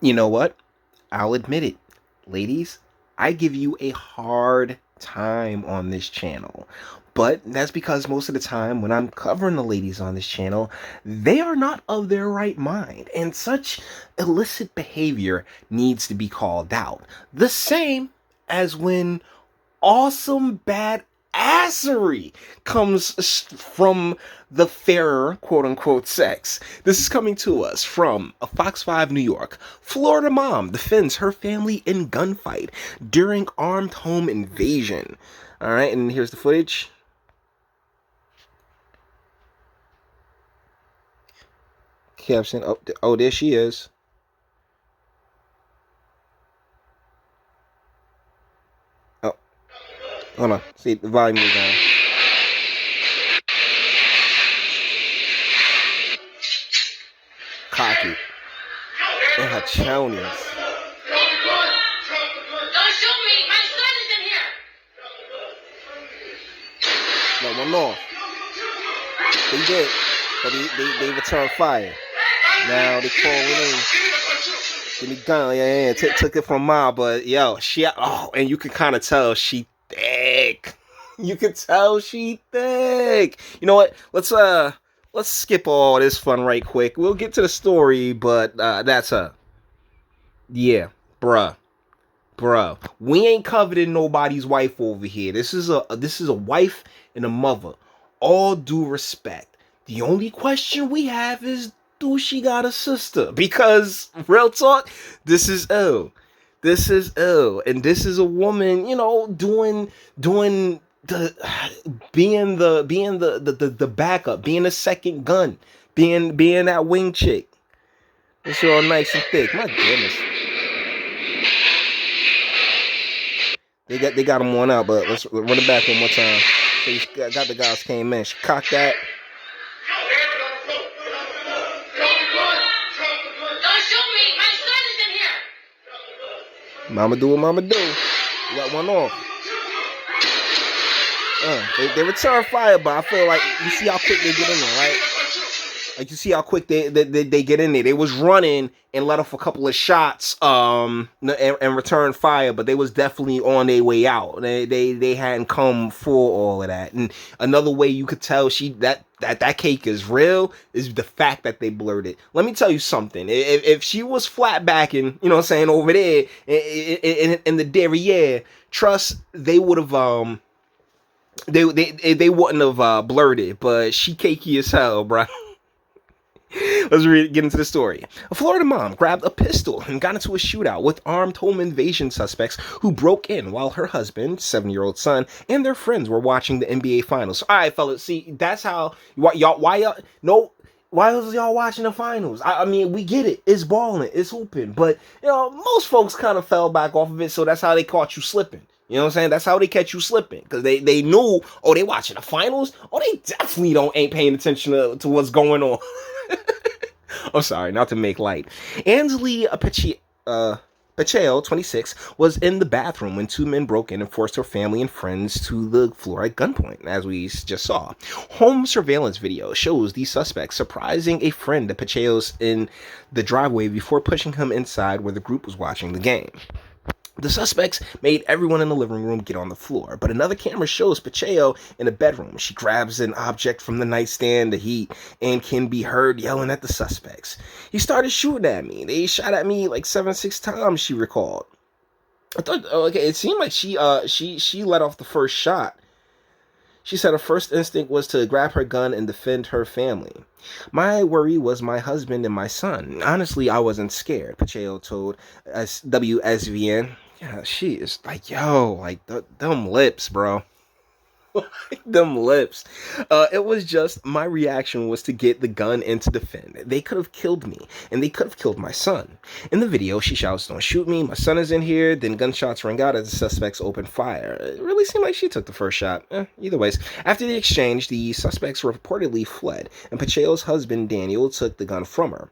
You know what? I'll admit it. Ladies, I give you a hard time on this channel. But that's because most of the time when I'm covering the ladies on this channel, they are not of their right mind. And such illicit behavior needs to be called out. The same as when awesome bad assery comes from the fairer quote unquote sex. This is coming to us from a Fox 5 New York. Florida mom defends her family in gunfight during armed home invasion. All right, and here's the footage. Caption. Oh, there she is. Oh, hold on. See, the volume is down. Cocky. And her chonies. Don't shoot me! My son is in here! Let one off. They did. But they returned fire. Now they call in. Give me gun. Yeah. Took it from Ma, but yo, and you can kind of tell she thick. You can tell she thick. You know what? Let's skip all this fun right quick. We'll get to the story, but that's yeah, bruh. We ain't coveting nobody's wife over here. This is a wife and a mother. All due respect. The only question we have is, do she got a sister? Because real talk, this is ill. This is ill, and this is a woman, doing the being the backup, being a second gun, being that wing chick. It's all nice and thick. My goodness. They got him one out, but let's run it back one more time. So you got the guys came in. She cocked that. Don't shoot me! My son is in here! Mama do what mama do. You got one off. They return fire, but I feel like you see how quick they get in there, right? Like you see how quick they get in there. They was running and let off a couple of shots, and return fire, but they was definitely on their way out. They hadn't come for all of that. And another way you could tell that cake is real is the fact that they blurred it. Let me tell you something. If she was flat backing, over there in the derriere, trust they would have they wouldn't have blurred it. But she cakey as hell, bro. Let's get into the story. A Florida mom grabbed a pistol and got into a shootout with armed home invasion suspects who broke in while her husband, 7-year-old son, and their friends were watching the NBA Finals. All right, fellas, see, that's how why y'all why was y'all watching the finals? I mean, we get it. It's balling, it's hooping, but most folks kind of fell back off of it, so that's how they caught you slipping. You know what I'm saying? That's how they catch you slipping. Because they knew, they watching the finals? They definitely ain't paying attention to what's going on. I'm sorry, not to make light. Ansley Pacheco, 26, was in the bathroom when two men broke in and forced her family and friends to the floor at gunpoint, as we just saw. Home surveillance video shows these suspects surprising a friend of Pacheco's in the driveway before pushing him inside where the group was watching the game. The suspects made everyone in the living room get on the floor, but another camera shows Pacheco in a bedroom. She grabs an object from the nightstand, the heat, and can be heard yelling at the suspects. He started shooting at me. They shot at me like 7-6 times, she recalled. I thought, it seemed like she let off the first shot. She said her first instinct was to grab her gun and defend her family. My worry was my husband and my son. Honestly, I wasn't scared, Pacheco told WSVN. Yeah, she is like, them lips, bro. Them lips. It was just, my reaction was to get the gun and to defend. They could have killed me, and they could have killed my son. In the video, she shouts, "Don't shoot me, my son is in here." Then gunshots rang out as the suspects opened fire. It really seemed like she took the first shot. Either ways. After the exchange, the suspects reportedly fled, and Pacheco's husband, Daniel, took the gun from her.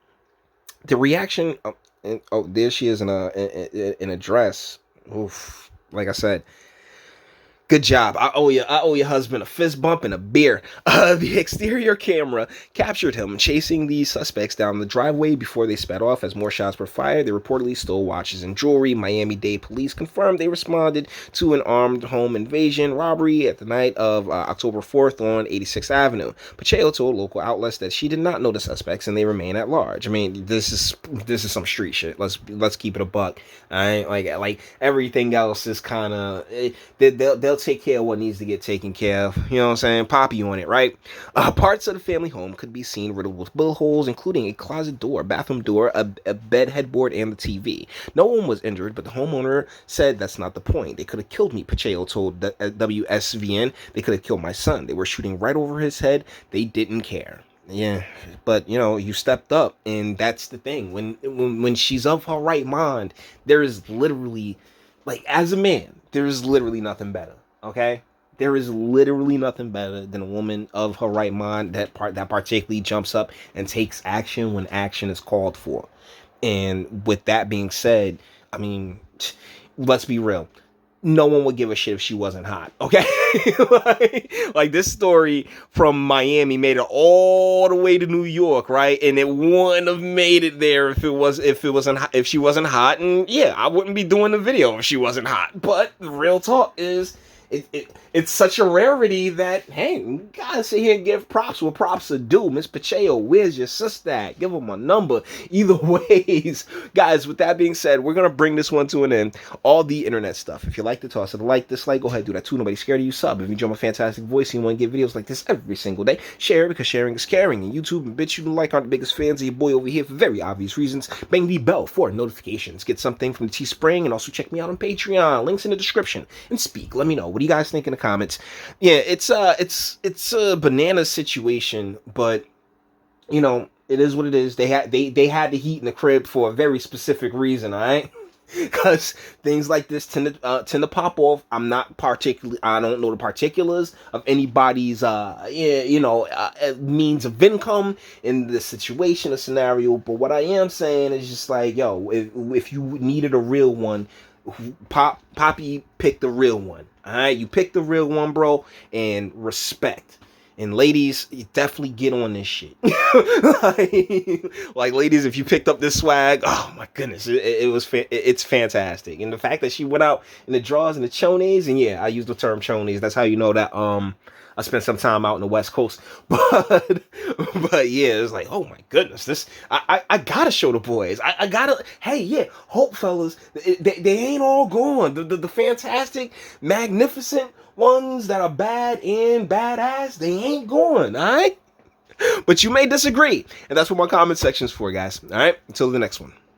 The reaction... there she is in a dress. Oof. Like I said, Good job. I owe your husband a fist bump and a beer. The exterior camera captured him chasing the suspects down the driveway before they sped off as more shots were fired. They reportedly stole watches and jewelry. Miami-Dade police confirmed they responded to an armed home invasion robbery at the night of October 4th on 86th Avenue. Pacheco told local outlets that she did not know the suspects and they remain at large. I mean, this is some street shit. Let's keep it a buck. All right, like everything else is kind of they'll take care of what needs to get taken care of. You know what I'm saying? Poppy on it, right? Parts of the family home could be seen riddled with bullet holes, including a closet door, bathroom door, a bed headboard, and the TV. No one was injured, but the homeowner said that's not the point. They could have killed me, Pacheco told WSVN. They could have killed my son. They were shooting right over his head. They didn't care. Yeah, but you stepped up, and that's the thing. When she's of her right mind, there is literally, like, as a man, there is literally nothing better. Okay, there is literally nothing better than a woman of her right mind that particularly jumps up and takes action when action is called for. And with that being said, I mean, let's be real. No one would give a shit if she wasn't hot, okay? like this story from Miami made it all the way to New York, right? And it wouldn't have made it there if she wasn't hot. And yeah, I wouldn't be doing the video if she wasn't hot. But the real talk is, it's such a rarity that, hey, you gotta sit here and give props where props are due. Miss Pacheco, where's your sister at? Give them a number. Either ways, guys, with that being said, we're gonna bring this one to an end. All the internet stuff. If you like the toss of the like, dislike, go ahead, do that too. Nobody's scared of you. Sub. If you enjoy my fantastic voice and you want to get videos like this every single day, share it, because sharing is caring. And YouTube and Bitchute and like aren't the biggest fans of your boy over here for very obvious reasons. Bang the bell for notifications. Get something from the Teespring, and also check me out on Patreon. Links in the description. And speak. Let me know. What do you guys think in the comments? Yeah, it's a banana situation, but it is what it is. They had the heat in the crib for a very specific reason, all right? Because things like this tend to pop off. I don't know the particulars of anybody's means of income in this situation or scenario, but what I am saying is just like, yo, if you needed a real one, Poppy picked the real one. All right, you picked the real one, bro, and respect. And ladies, you definitely get on this shit. like ladies, if you picked up this swag, oh my goodness, it's fantastic. And the fact that she went out in the draws and the chonies, and yeah, I use the term chonies. That's how you know that I spent some time out in the West Coast, but yeah, it's like, oh my goodness, this I gotta show the boys. I gotta, hey, yeah, hope fellas, they ain't all gone. The fantastic, magnificent ones that are bad and badass, they ain't gone, all right? But you may disagree, and that's what my comment section's for, guys. All right, until the next one.